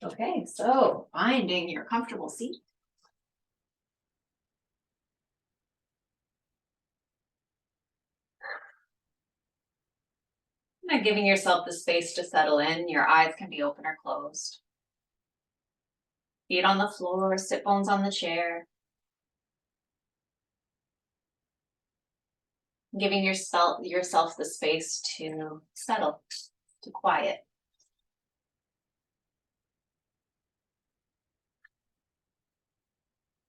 Okay, so finding your comfortable seat. And giving yourself the space to settle in. Your eyes can be open or closed. Feet on the floor, sit bones on the chair. Giving yourself the space to settle, to quiet.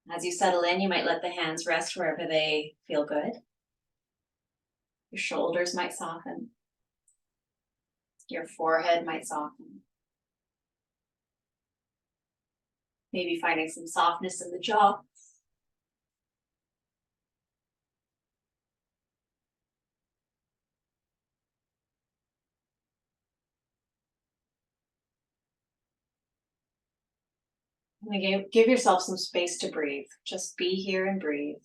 As you settle in, you might let the hands rest wherever they feel good. Your shoulders might soften. Your forehead might soften. Maybe finding some softness in the jaw. And again, give yourself some space to breathe. Just be here and breathe.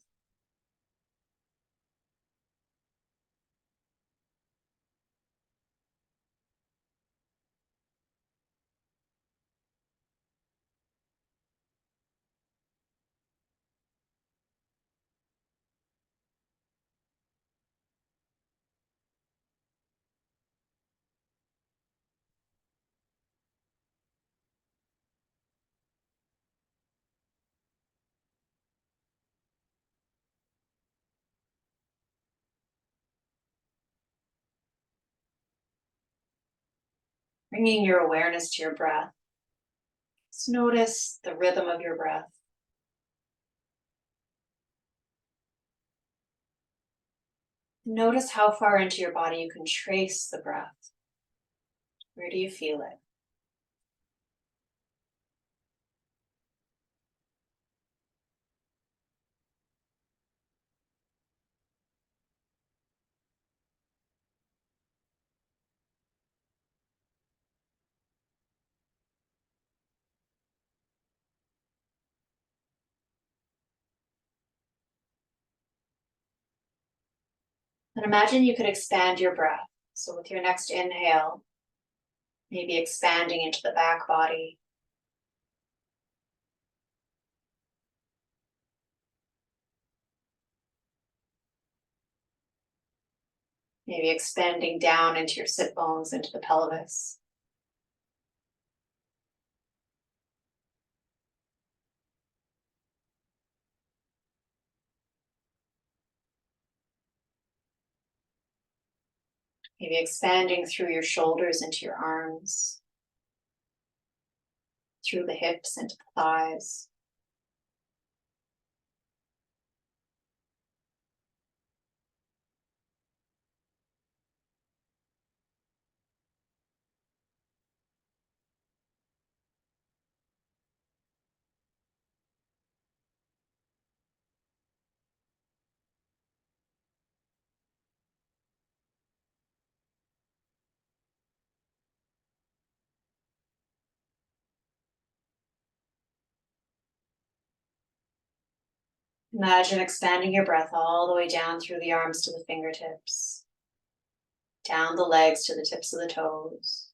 Bringing your awareness to your breath. Just notice the rhythm of your breath. Notice how far into your body you can trace the breath. Where do you feel it? And imagine you could expand your breath. So with your next inhale, maybe expanding into the back body. Maybe expanding down into your sit bones, into the pelvis. Maybe expanding through your shoulders into your arms, through the hips into the thighs. Imagine expanding your breath all the way down through the arms to the fingertips, down the legs to the tips of the toes.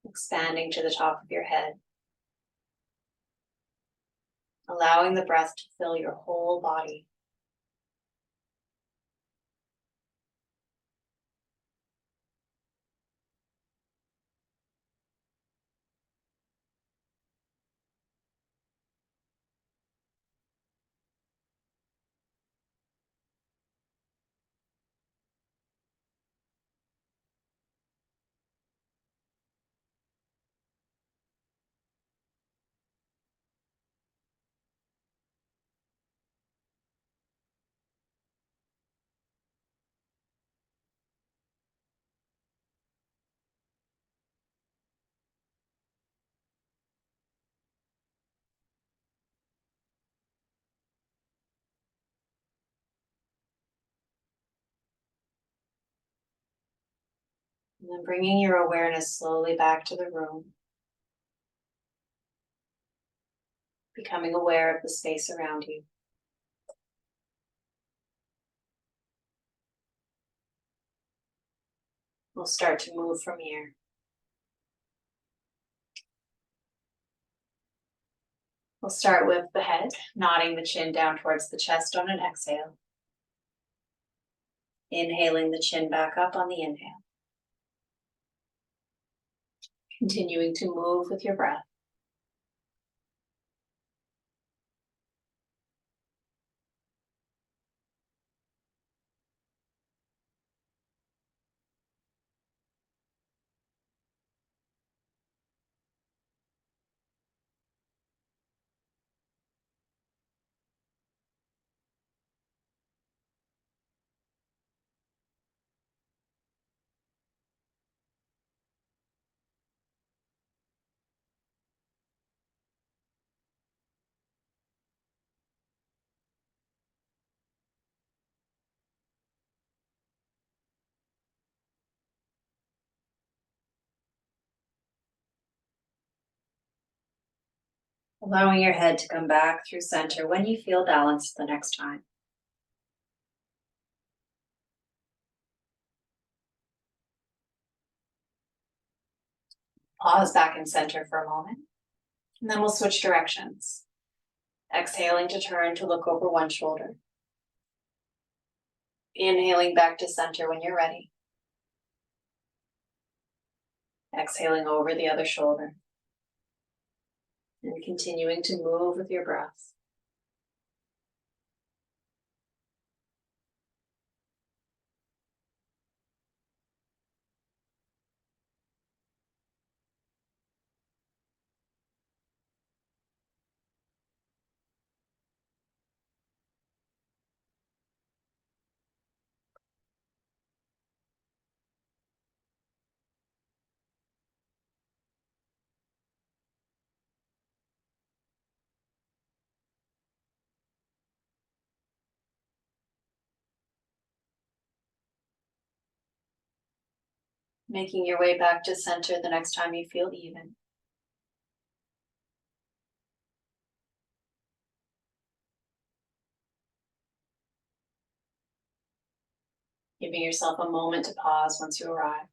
Expanding to the top of your head. Allowing the breath to fill your whole body. And then bringing your awareness slowly back to the room. Becoming aware of the space around you. We'll start to move from here. We'll start with the head, nodding the chin down towards the chest on an exhale. Inhaling the chin back up on the inhale. Continuing to move with your breath. Allowing your head to come back through center when you feel balanced the next time. Pause back in center for a moment, and then we'll switch directions. Exhaling to turn to look over one shoulder. Inhaling back to center when you're ready. Exhaling over the other shoulder. And continuing to move with your breath. Making your way back to center the next time you feel even. Giving yourself a moment to pause once you arrive.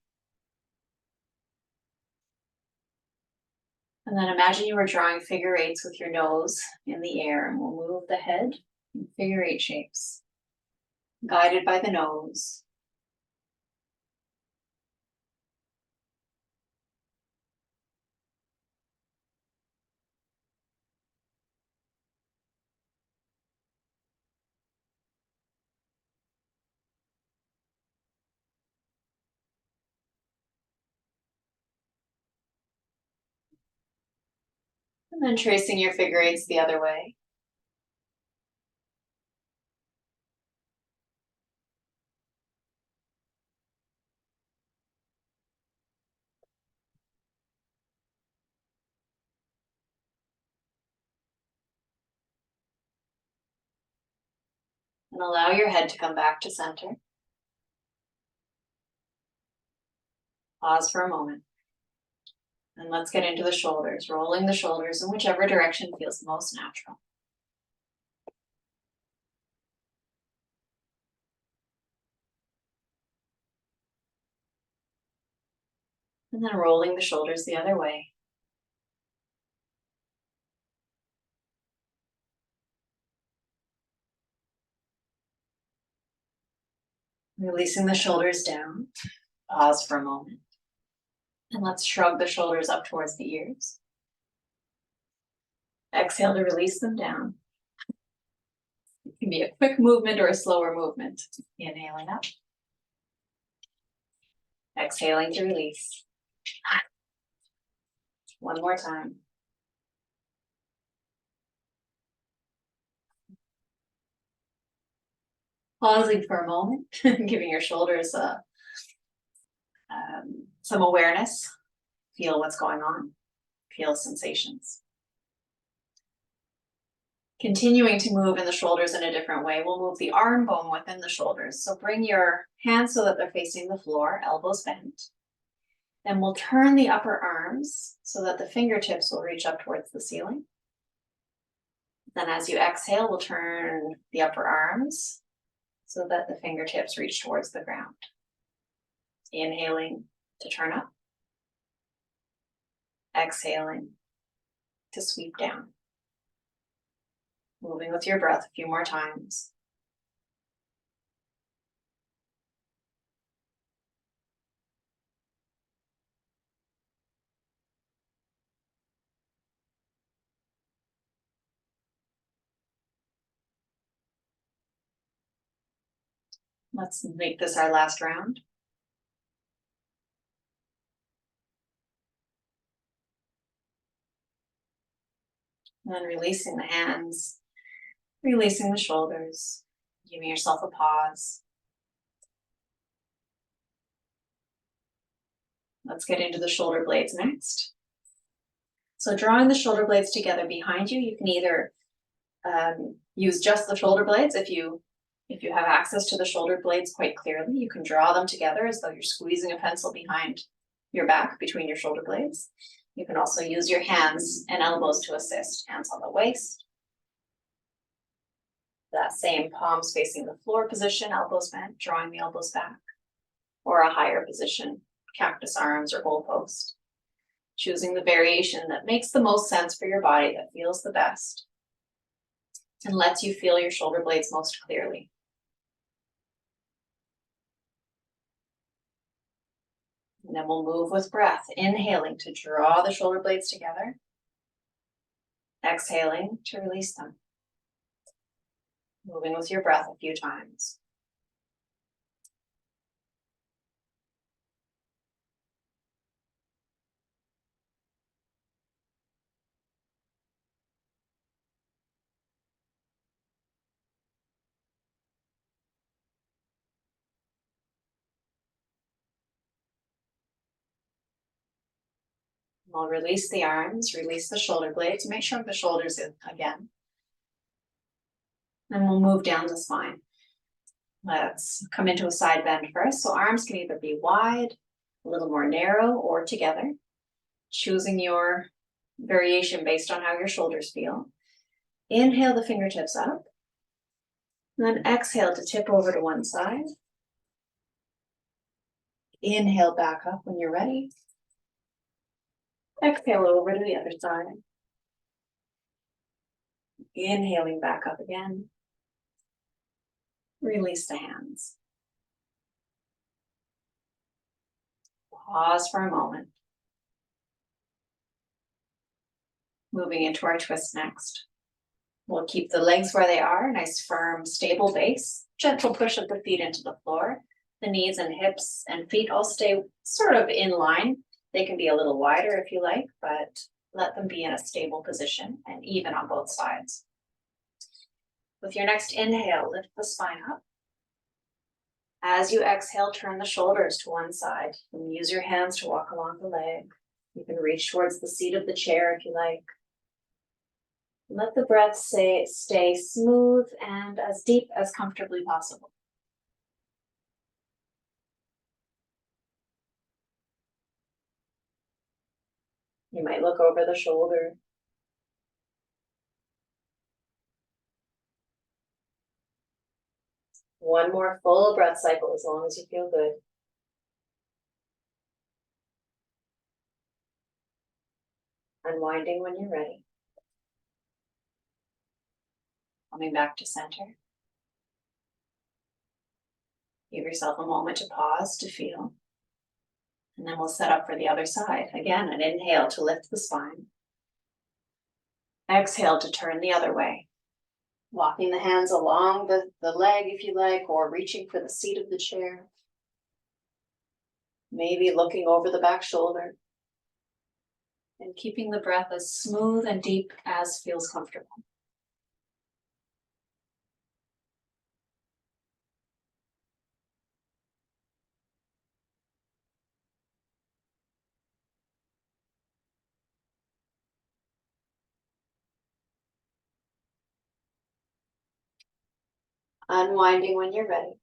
And then imagine you are drawing figure eights with your nose in the air, and we'll move the head in figure eight shapes, guided by the nose. And then tracing your figure eights the other way. And allow your head to come back to center. Pause for a moment. And let's get into the shoulders, rolling the shoulders in whichever direction feels most natural. And then rolling the shoulders the other way. Releasing the shoulders down. Pause for a moment. And let's shrug the shoulders up towards the ears. Exhale to release them down. It can be a quick movement or a slower movement. Inhaling up. Exhaling to release. One more time. Pausing for a moment, giving your shoulders some awareness. Feel what's going on. Feel sensations. Continuing to move in the shoulders in a different way, we'll move the arm bone within the shoulders. So bring your hands so that they're facing the floor, elbows bent. Then we'll turn the upper arms so that the fingertips will reach up towards the ceiling. Then as you exhale, we'll turn the upper arms so that the fingertips reach towards the ground. Inhaling to turn up. Exhaling to sweep down. Moving with your breath a few more times. Let's make this our last round. And then releasing the hands, releasing the shoulders, giving yourself a pause. Let's get into the shoulder blades next. So drawing the shoulder blades together behind you, you can either use just the shoulder blades. If you have access to the shoulder blades quite clearly, you can draw them together as though you're squeezing a pencil behind your back between your shoulder blades. You can also use your hands and elbows to assist. Hands on the waist. That same palms facing the floor position, elbows bent, drawing the elbows back. Or a higher position, cactus arms or goal post. Choosing the variation that makes the most sense for your body, that feels the best, and lets you feel your shoulder blades most clearly. And then we'll move with breath, inhaling to draw the shoulder blades together, exhaling to release them. Moving with your breath a few times. We'll release the arms, release the shoulder blades, make sure the shoulders in again. Then we'll move down the spine. Let's come into a side bend first. So arms can either be wide, a little more narrow, or together. Choosing your variation based on how your shoulders feel. Inhale the fingertips up. And then exhale to tip over to one side. Inhale back up when you're ready. Exhale over to the other side. Inhaling back up again. Release the hands. Pause for a moment. Moving into our twist next. We'll keep the legs where they are, nice firm, stable base. Gentle push of the feet into the floor. The knees and hips and feet all stay sort of in line. They can be a little wider if you like, but let them be in a stable position and even on both sides. With your next inhale, lift the spine up. As you exhale, turn the shoulders to one side. You can use your hands to walk along the leg. You can reach towards the seat of the chair if you like. Let the breath stay smooth and as deep as comfortably possible. You might look over the shoulder. One more full breath cycle as long as you feel good. Unwinding when you're ready. Coming back to center. Give yourself a moment to pause, to feel. And then we'll set up for the other side. Again, an inhale to lift the spine. Exhale to turn the other way. Walking the hands along the leg if you like, or reaching for the seat of the chair. Maybe looking over the back shoulder. And keeping the breath as smooth and deep as feels comfortable. Unwinding when you're ready.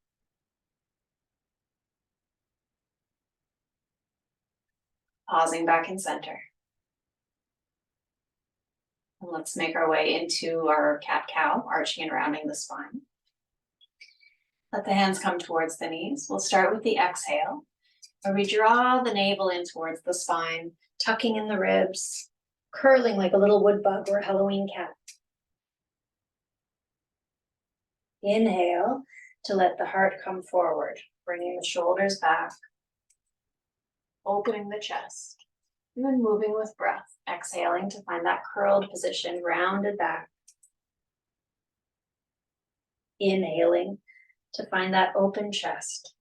Pausing back in center. And let's make our way into our cat-cow, arching and rounding the spine. Let the hands come towards the knees. We'll start with the exhale. Where we draw the navel in towards the spine, tucking in the ribs, curling like a little wood bug or a Halloween cat. Inhale to let the heart come forward, bringing the shoulders back, opening the chest, and then moving with breath, exhaling to find that curled position, rounded back. Inhaling to find that open chest.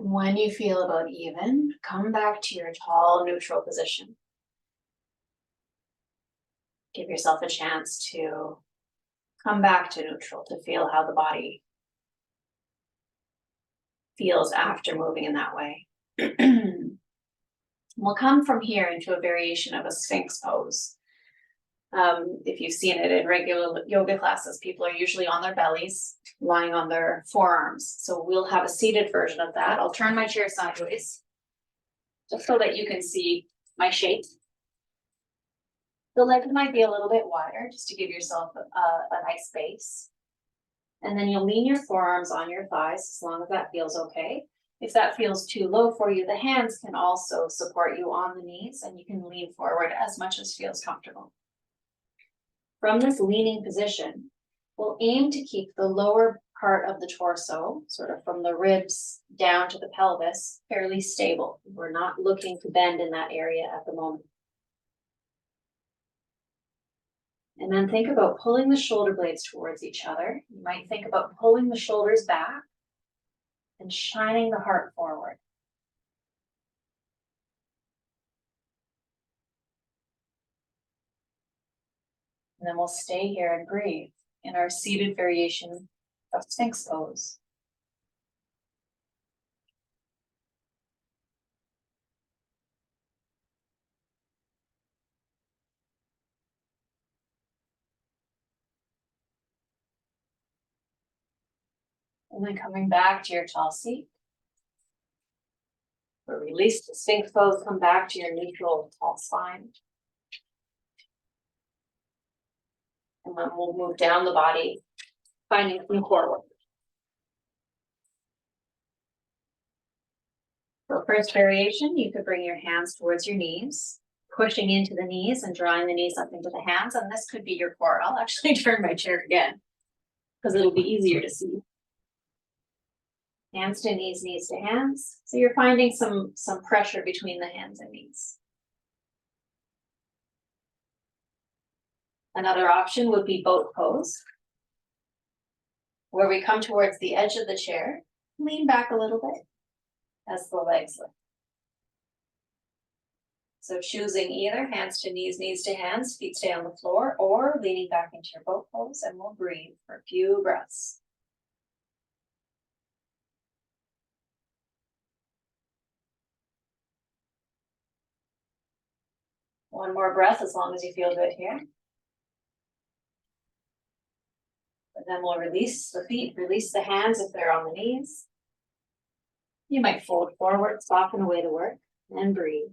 And when you feel about even, come back to your tall, neutral position. Give yourself a chance to come back to neutral, to feel how the body feels after moving in that way. We'll come from here into a variation of a Sphinx pose. If you've seen it in regular yoga classes, people are usually on their bellies, lying on their forearms. So we'll have a seated version of that. I'll turn my chair sideways, just so that you can see my shape. The legs might be a little bit wider, just to give yourself a nice base. And then you'll lean your forearms on your thighs, as long as that feels okay. If that feels too low for you, the hands can also support you on the knees, and you can lean forward as much as feels comfortable. From this leaning position, we'll aim to keep the lower part of the torso, sort of from the ribs down to the pelvis, fairly stable. We're not looking to bend in that area at the moment. And then think about pulling the shoulder blades towards each other. You might think about pulling the shoulders back and shining the heart forward. And then we'll stay here and breathe in our seated variation of Sphinx pose. And then coming back to your tall seat. Or release the Sphinx pose, come back to your neutral tall spine. And then we'll move down the body, finding some core work. For first variation, you could bring your hands towards your knees, pushing into the knees and drawing the knees up into the hands. And this could be your core. I'll actually turn my chair again, because it'll be easier to see. Hands to knees, knees to hands. So you're finding some pressure between the hands and knees. Another option would be boat pose, where we come towards the edge of the chair, lean back a little bit as the legs lift. So choosing either hands to knees, knees to hands, feet stay on the floor, or leaning back into your boat pose, and we'll breathe for a few breaths. One more breath, as long as you feel good here. And then we'll release the feet, release the hands if they're on the knees. You might fold forward, soften away the work, and breathe.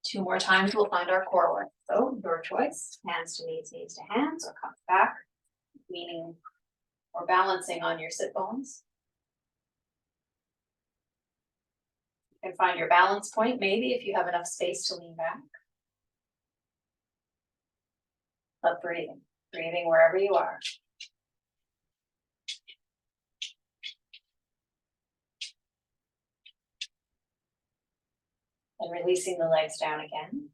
Two more times, we'll find our core work. So your choice, hands to knees to hands, or come back, leaning or balancing on your sit bones. You can find your balance point, maybe if you have enough space to lean back. But breathing wherever you are. And releasing the legs down again.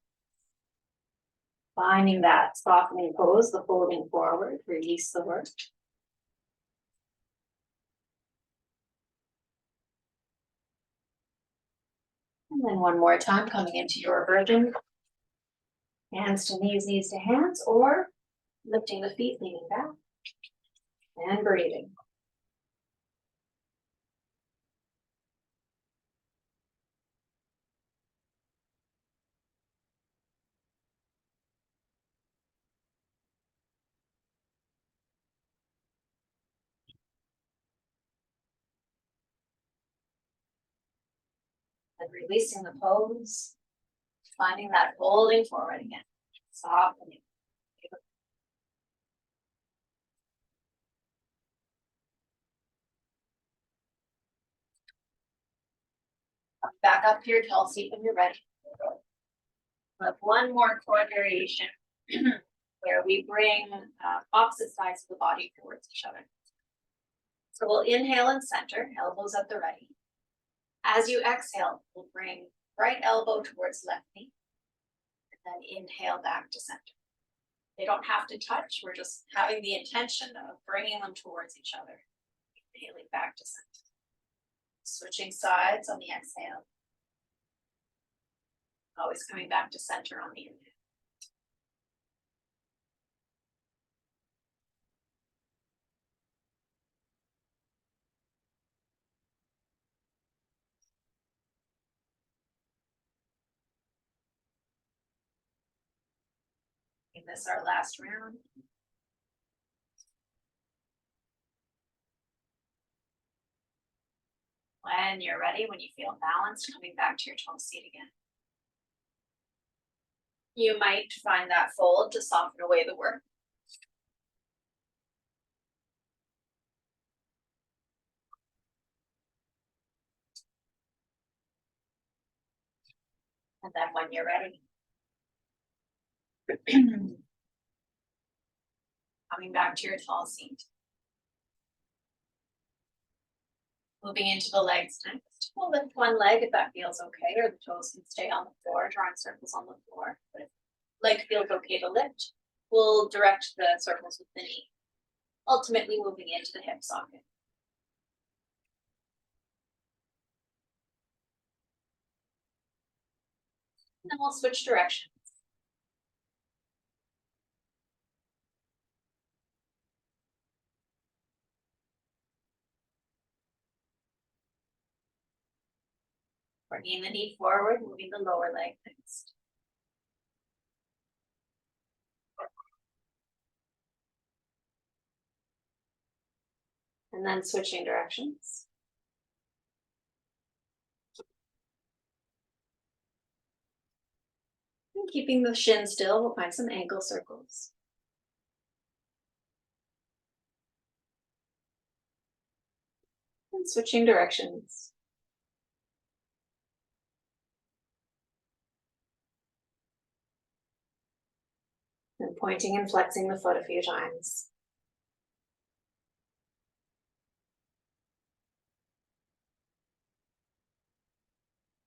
Finding that softening pose, the folding forward, release the work. And then one more time, coming into your version. Hands to knees, knees to hands, or lifting the feet, leaning back, and breathing. And releasing the pose, finding that folding forward again, softening. Back up to your tall seat when you're ready. We'll have one more core variation where we bring opposite sides of the body towards each other. So we'll inhale and center, elbows at the ready. As you exhale, we'll bring right elbow towards left knee, and then inhale back to center. They don't have to touch, we're just having the intention of bringing them towards each other. Inhaling back to center. Switching sides on the exhale. Always coming back to center on the inhale. Make this our last round. When you're ready, when you feel balanced, coming back to your tall seat again. You might find that fold to soften away the work. And then when you're ready, coming back to your tall seat. Moving into the legs next. We'll lift one leg if that feels okay, or the toes can stay on the floor, drawing circles on the floor. But if leg feels okay to lift, we'll direct the circles with the knee, ultimately moving into the hip socket. And then we'll switch directions. Bringing the knee forward, moving the lower leg next. And then switching directions. And keeping the shin still, we'll find some ankle circles. And switching directions. And pointing and flexing the foot a few times.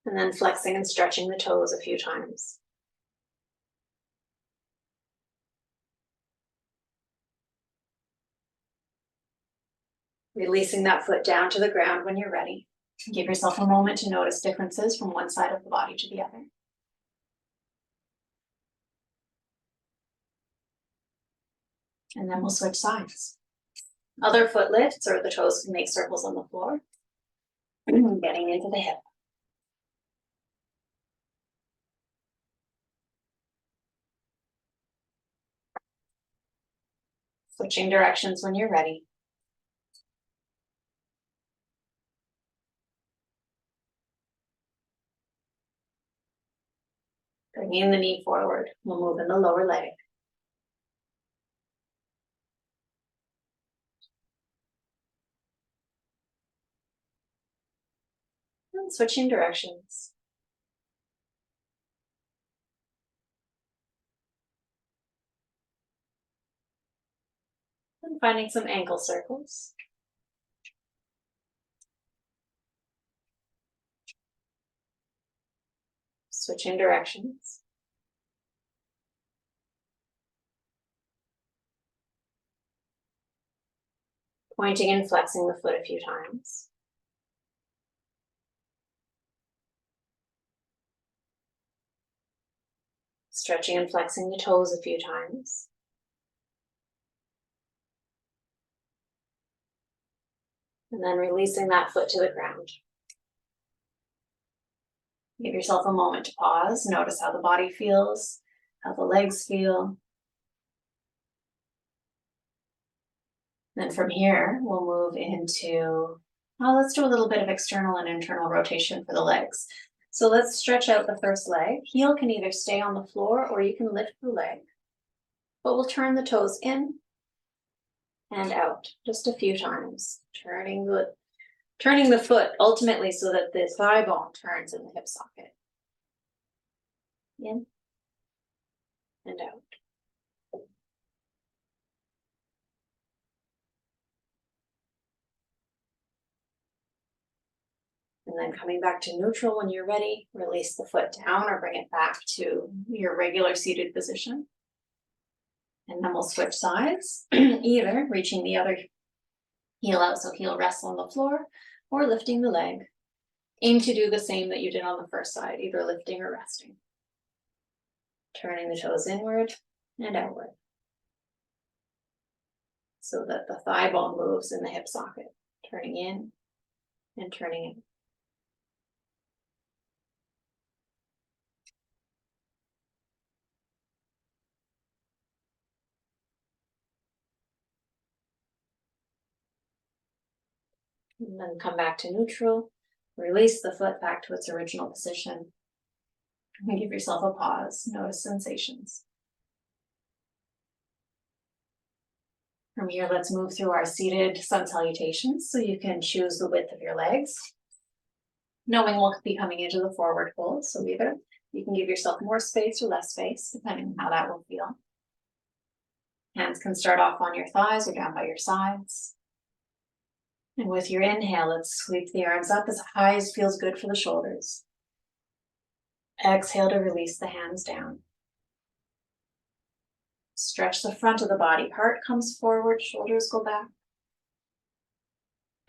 And then flexing and stretching the toes a few times. Releasing that foot down to the ground when you're ready. Give yourself a moment to notice differences from one side of the body to the other. And then we'll switch sides. Other foot lifts, or the toes can make circles on the floor. Getting into the hip. Switching directions when you're ready. Bringing the knee forward, we'll move in the lower leg. And switching directions. And finding some ankle circles. Switching directions. Pointing and flexing the foot a few times. Stretching and flexing the toes a few times. And then releasing that foot to the ground. Give yourself a moment to pause. Notice how the body feels, how the legs feel. Then from here, we'll move into, let's do a little bit of external and internal rotation for the legs. So let's stretch out the first leg. Heel can either stay on the floor or you can lift the leg. But we'll turn the toes in and out just a few times, turning the foot ultimately so that the thigh bone turns in the hip socket. In and out. And then coming back to neutral when you're ready, release the foot down or bring it back to your regular seated position. And then we'll switch sides, either reaching the other heel out so heel rests on the floor or lifting the leg. Aim to do the same that you did on the first side, either lifting or resting. Turning the toes inward and outward so that the thigh bone moves in the hip socket, turning in and turning in. And then come back to neutral, release the foot back to its original position. And give yourself a pause, notice sensations. From here, let's move through our seated sun salutations. So you can choose the width of your legs, knowing we'll be coming into the forward fold. So either you can give yourself more space or less space, depending on how that will feel. Hands can start off on your thighs or down by your sides. And with your inhale, let's sweep the arms up as high as feels good for the shoulders. Exhale to release the hands down. Stretch the front of the body. Heart comes forward, shoulders go back.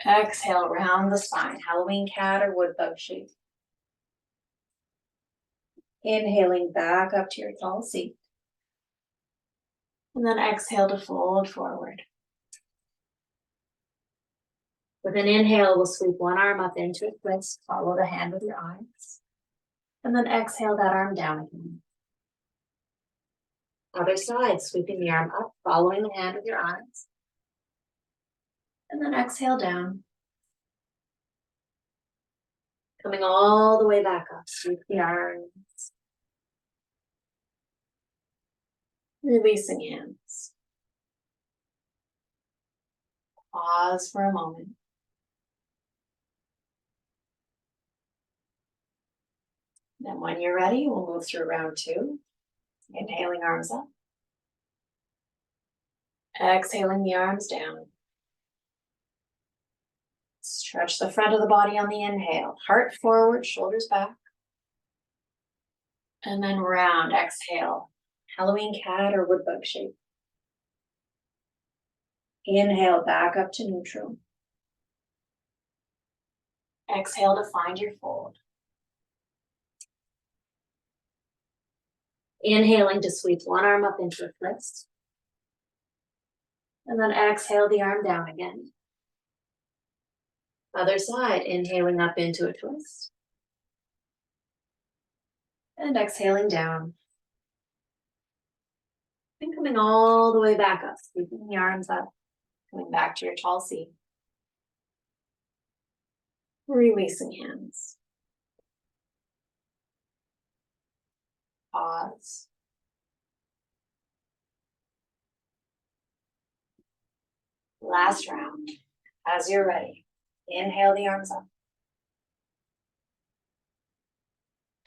Exhale, round the spine. Halloween cat or wood bug shape. Inhaling back up to your tall seat. And then exhale to fold forward. With an inhale, we'll sweep one arm up into a twist. Follow the hand with your eyes. And then exhale that arm down again. Other side, sweeping the arm up, following the hand with your eyes. And then exhale down. Coming all the way back up, sweep the arms. Releasing hands. Pause for a moment. Then when you're ready, we'll move through round two. Inhaling arms up. Exhaling the arms down. Stretch the front of the body on the inhale. Heart forward, shoulders back. And then round, exhale. Halloween cat or wood bug shape. Inhale back up to neutral. Exhale to find your fold. Inhaling to sweep one arm up into a twist. And then exhale the arm down again. Other side, inhaling up into a twist. And exhaling down. And coming all the way back up, sweeping the arms up, coming back to your tall seat. Releasing hands. Pause. Last round. As you're ready, inhale the arms up.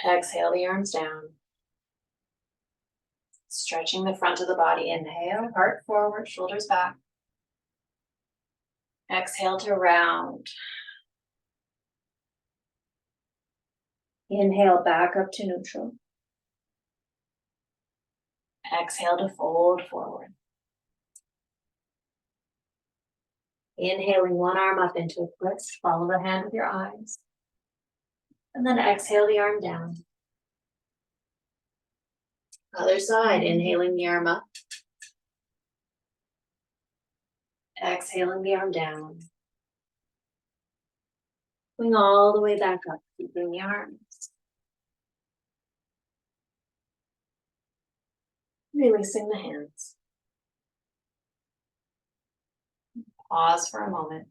Exhale the arms down. Stretching the front of the body. Inhale, heart forward, shoulders back. Exhale to round. Inhale back up to neutral. Exhale to fold forward. Inhaling one arm up into a twist. Follow the hand with your eyes. And then exhale the arm down. Other side, inhaling the arm up. Exhaling the arm down. Going all the way back up, keeping the arms. Releasing the hands. Pause for a moment.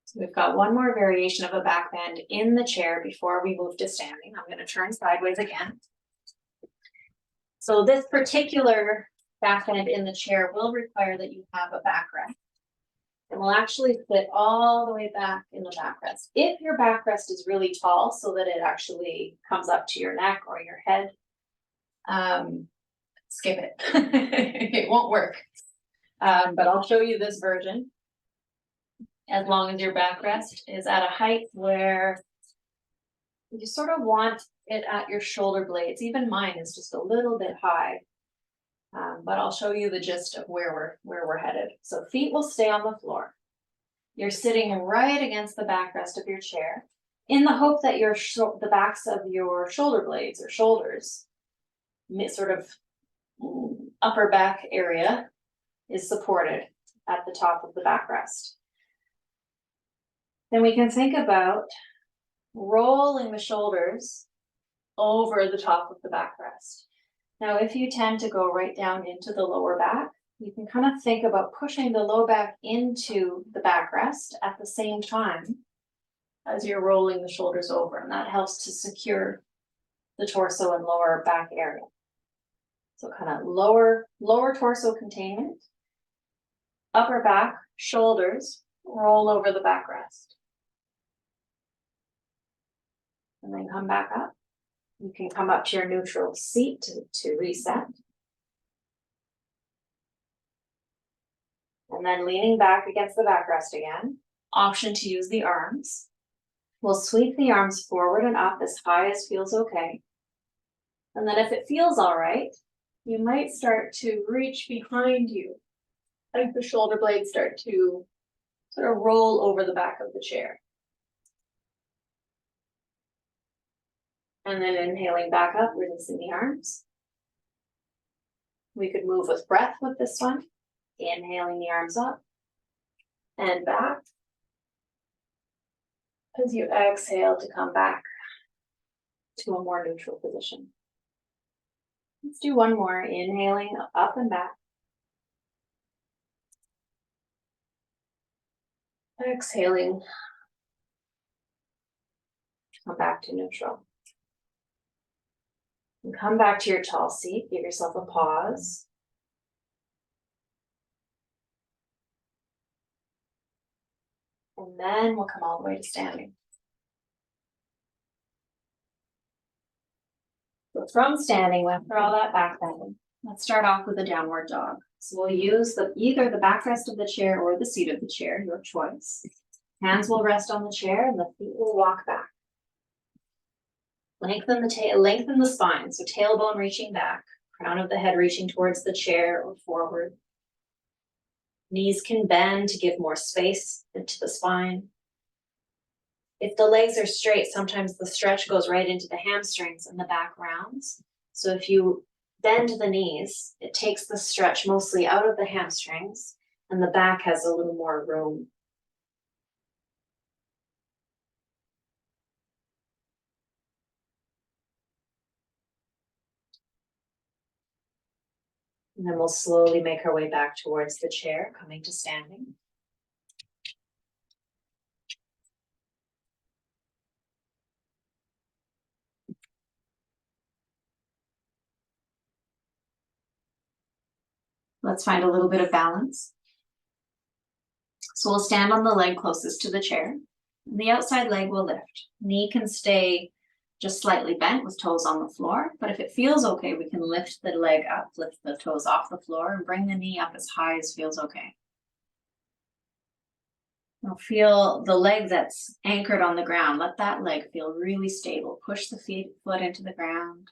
So we've got one more variation of a back bend in the chair before we move to standing. I'm going to turn sideways again. So this particular back bend in the chair will require that you have a backrest. And we'll actually sit all the way back in the backrest. If your backrest is really tall so that it actually comes up to your neck or your head, skip it. It won't work. But I'll show you this version. As long as your backrest is at a height where you sort of want it at your shoulder blades. Even mine is just a little bit high. But I'll show you the gist of where we're headed. So feet will stay on the floor. You're sitting right against the backrest of your chair in the hope that the backs of your shoulder blades or shoulders, sort of upper back area, is supported at the top of the backrest. Then we can think about rolling the shoulders over the top of the backrest. Now, if you tend to go right down into the lower back, you can kind of think about pushing the low back into the backrest at the same time as you're rolling the shoulders over, and that helps to secure the torso and lower back area. So kind of lower torso containment, upper back, shoulders, roll over the backrest. And then come back up. You can come up to your neutral seat to reset. And then leaning back against the backrest again, option to use the arms. We'll sweep the arms forward and up as high as feels okay. And then if it feels all right, you might start to reach behind you. Like the shoulder blades start to sort of roll over the back of the chair. And then inhaling back up, releasing the arms. We could move with breath with this one. Inhaling the arms up and back. As you exhale to come back to a more neutral position. Let's do one more. Inhaling up and back. Exhaling. Come back to neutral. And come back to your tall seat. Give yourself a pause. And then we'll come all the way to standing. So from standing, after all that back bending, let's start off with a downward dog. So we'll use either the backrest of the chair or the seat of the chair, your choice. Hands will rest on the chair and the feet will walk back. Lengthen the spine, so tailbone reaching back, crown of the head reaching towards the chair or forward. Knees can bend to give more space into the spine. If the legs are straight, sometimes the stretch goes right into the hamstrings and the back rounds. So if you bend the knees, it takes the stretch mostly out of the hamstrings and the back has a little more room. And then we'll slowly make our way back towards the chair, coming to standing. Let's find a little bit of balance. So we'll stand on the leg closest to the chair. The outside leg will lift. Knee can stay just slightly bent with toes on the floor, but if it feels okay, we can lift the leg up, lift the toes off the floor, and bring the knee up as high as feels okay. Now feel the leg that's anchored on the ground. Let that leg feel really stable. Push the foot into the ground.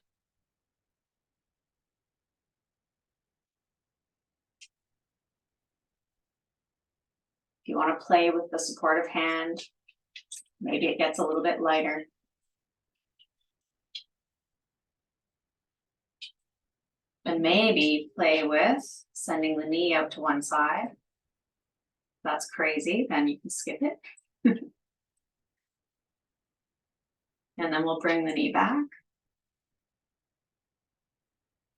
If you want to play with the supportive hand, Maybe it gets a little bit lighter. And maybe play with sending the knee out to one side. If that's crazy, then you can skip it. And then we'll bring the knee back.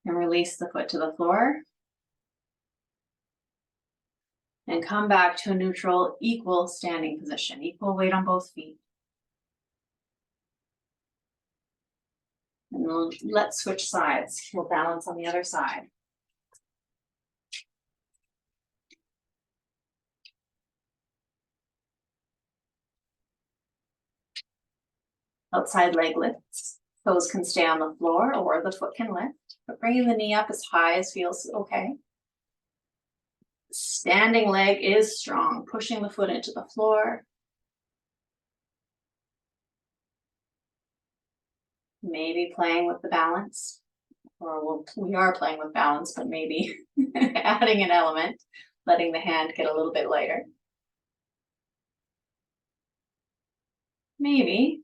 And release the foot to the floor. And come back to a neutral, equal standing position, equal weight on both feet. And let's switch sides. We'll balance on the other side. Outside leg lifts. Toes can stay on the floor or the foot can lift, but bringing the knee up as high as feels okay. Standing leg is strong, pushing the foot into the floor. Maybe playing with the balance, or we are playing with balance, but maybe adding an element, letting the hand get a little bit lighter. Maybe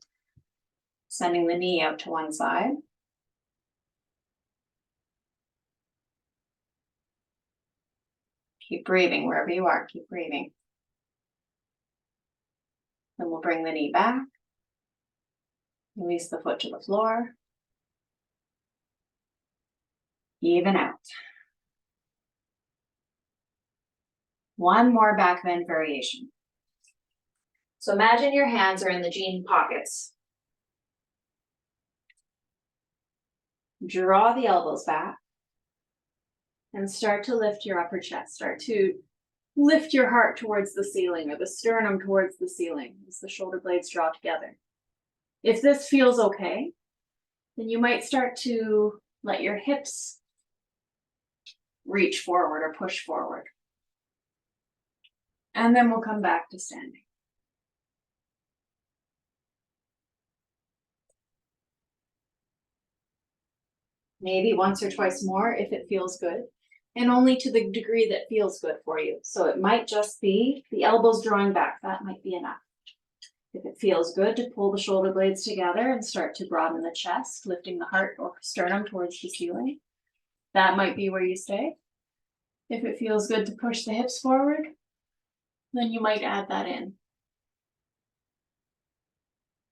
sending the knee out to one side. Keep breathing wherever you are, keep breathing. Then we'll bring the knee back. Release the foot to the floor. Even out. One more back bend variation. So imagine your hands are in the jean pockets. Draw the elbows back and start to lift your upper chest. Start to lift your heart towards the ceiling or the sternum towards the ceiling as the shoulder blades draw together. If this feels okay, then you might start to let your hips reach forward or push forward. And then we'll come back to standing. Maybe once or twice more if it feels good, and only to the degree that feels good for you. So it might just be the elbows drawing back. That might be enough. If it feels good to pull the shoulder blades together and start to broaden the chest, lifting the heart or sternum towards the ceiling, that might be where you stay. If it feels good to push the hips forward, then you might add that in.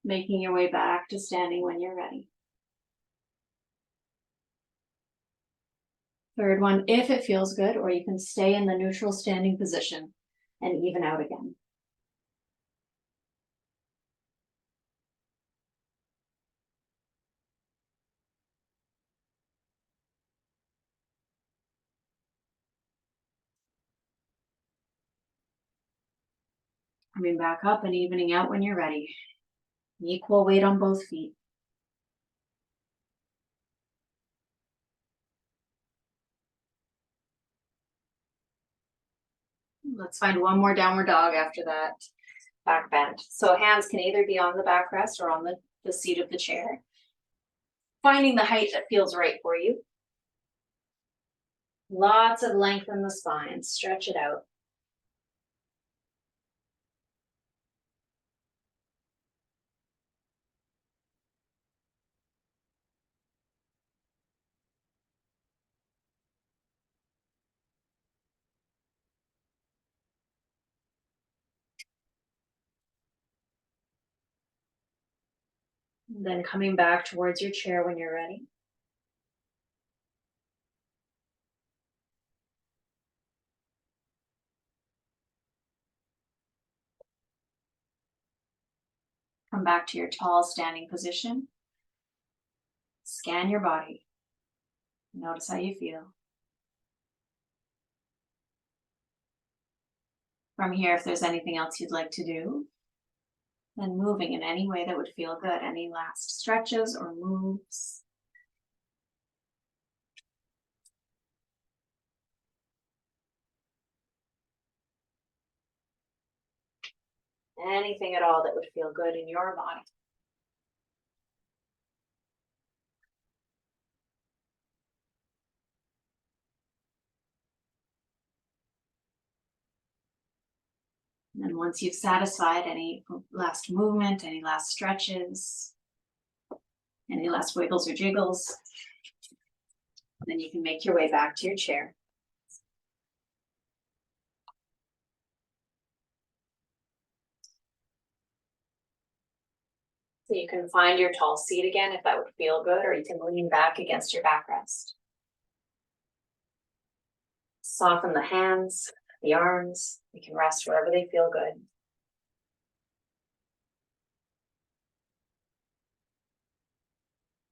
Making your way back to standing when you're ready. Third one, if it feels good, or you can stay in the neutral standing position and even out again. Coming back up and evening out when you're ready. Equal weight on both feet. Let's find one more downward dog after that back bend. So hands can either be on the backrest or on the seat of the chair. Finding the height that feels right for you. Lots of length in the spine. Stretch it out. And then coming back towards your chair when you're ready. Come back to your tall standing position. Scan your body. Notice how you feel. From here, if there's anything else you'd like to do, then moving in any way that would feel good. Any last stretches or moves. Anything at all that would feel good in your body. And then once you've satisfied any last movement, any last stretches, any last wiggles or jiggles, then you can make your way back to your chair. So you can find your tall seat again if that would feel good, or you can lean back against your backrest. Soften the hands, the arms. You can rest wherever they feel good.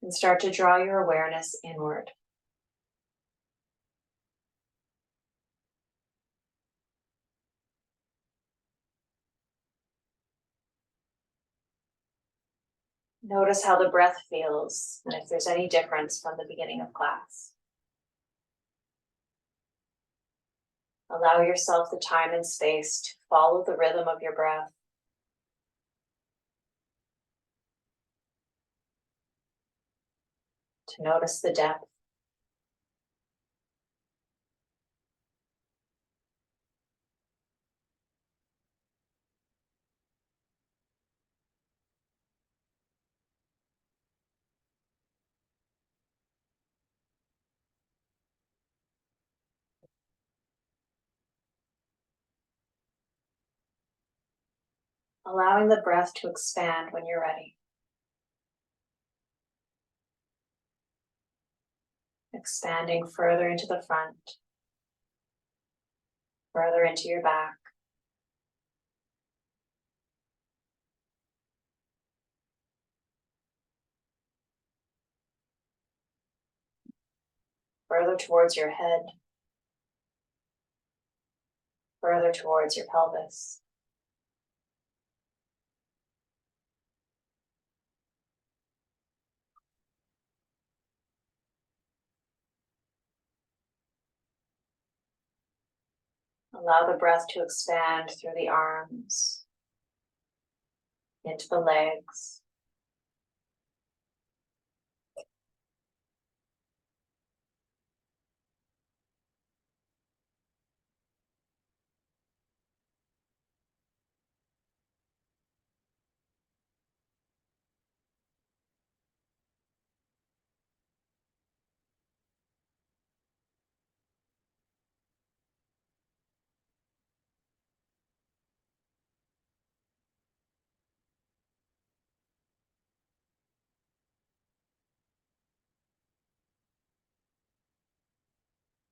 And start to draw your awareness inward. Notice how the breath feels and if there's any difference from the beginning of class. Allow yourself the time and space to follow the rhythm of your breath. To notice the depth. Allowing the breath to expand when you're ready. Expanding further into the front, further into your back. Further towards your head, further towards your pelvis. Allow the breath to expand through the arms, into the legs.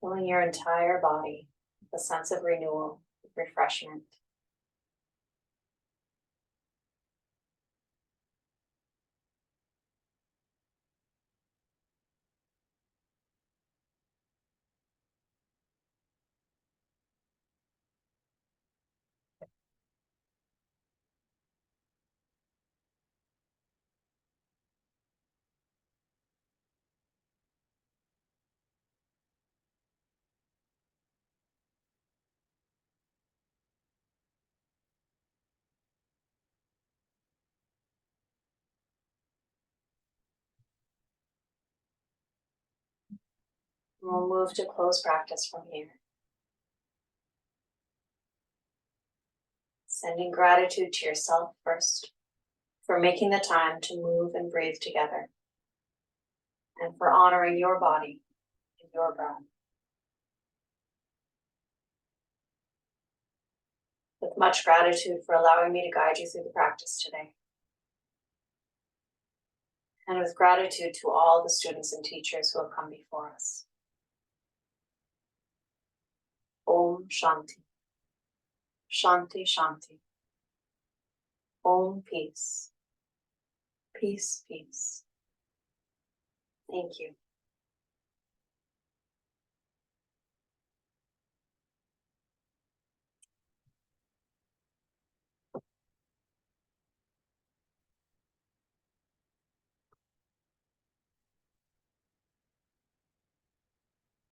Filling your entire body with a sense of renewal, refreshment. We'll move to close practice from here. Sending gratitude to yourself first for making the time to move and breathe together, and for honoring your body and your breath. With much gratitude for allowing me to guide you through the practice today. And with gratitude to all the students and teachers who have come before us. Om Shanti. Shanti Shanti. Om Peace. Peace, peace. Thank you.